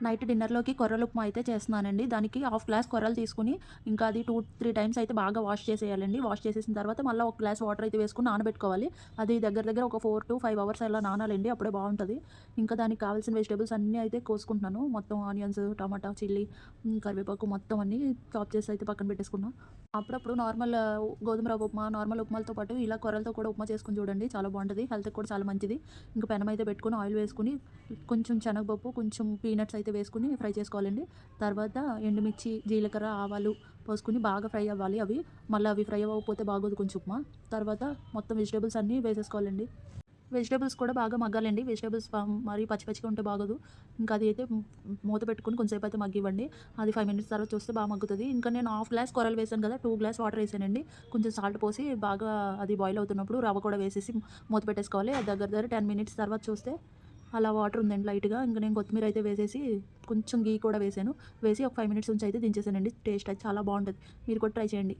Night డిన్నర్‌లోకి కొర్రల upma అయితే చేస్తున్నానండి. దానికి హాఫ్ గ్లాస్ కొర్రలు తీసుకొని, ఇంకా అది 2, 3 టైమ్స్ అయితే బాగా వాష్ చేసేయాలండి. వాష్ చేసేసిన తర్వాత మళ్ళా ఒక గ్లాస్ వాటర్ అయితే వేసుకొని నానబెట్టుకోవాలి. అది దగ్గర దగ్గర ఒక 4-5 అవర్స్ అలా నానాలండి. అప్పుడే బావుంటది. ఇంకా దానికి కావాల్సిన వెజిటబుల్స్ అన్నీ అయితే కోసుకుంటున్నాను. మొత్తం ఆనియన్స్, టమాటా, చిల్లీ, కరివేపాకు మొత్తం అన్నీ చాప్ చేసి అయితే పక్కన పెట్టేసుకున్నా. అప్పుడప్పుడు నార్మల్ గోధుమ రవ్వ ఉప్మా, నార్మల్ ఉప్మాలతో పాటు ఇలా కొర్రలతో కూడా ఉప్మా చేసుకొని చూడండి. చాలా బావుంటది. హెల్త్‌కి కూడా చాలా మంచిది. ఇంక పెనమైతే పెట్టుకొని ఆయిల్ వేసుకొని కొంచెం శనగపప్పు, కొంచెం పీనట్స్ అయితే వేసుకొని ఫ్రై చేసుకోవాలండి. తర్వాత ఎండుమిర్చి, జీలకర్ర, ఆవాలు పోసుకొని బాగా ఫ్రై అవ్వాలి అవి. మళ్ళీ అవి ఫ్రై అవ్వకపోతే బాగోదు కొంచెం ఉప్మా. తర్వాత మొత్తం వెజిటబుల్స్ అన్నీ వేసేసుకోవాలండి. వెజిటబుల్స్ కూడా బాగా మగ్గాలండి. వెజిటబుల్స్ మరీ పచ్చి పచ్చిగా ఉంటే బాగోదు. ఇంకా అది అయితే మూత పెట్టుకొని కొంచెం సేపు అయితే మగ్గివ్వండి. అది 5 మినిట్స్ తర్వాత చూస్తే మగ్గుతది. ఇంకా నేను హాఫ్ గ్లాస్ కొర్రలు వేసాను కదా! 2 గ్లాస్ వాటర్ ఏసానండి. కొంచెం సాల్ట్ పోసి బాగా అది బాయిల్ అవుతున్నప్పుడు రవ్వ కూడా వేసేసి మూత పెట్టేసుకోవాలి. అది దగ్గర దగ్గర 10 మినిట్స్ తర్వాత చూస్తే అలా వాటర్ ఉందండి లైట్‌గా. ఇంక నేను కొత్తిమీర అయితే వేసేసి కొంచెం ఘీ కూడా వేసాను. వేసి ఒక 5 మినిట్స్ ఉంచి అయితే దించేసానండి. టేస్ట్ అయితే చాలా బావుంటది. మీరు కూడా ట్రై చేయండి.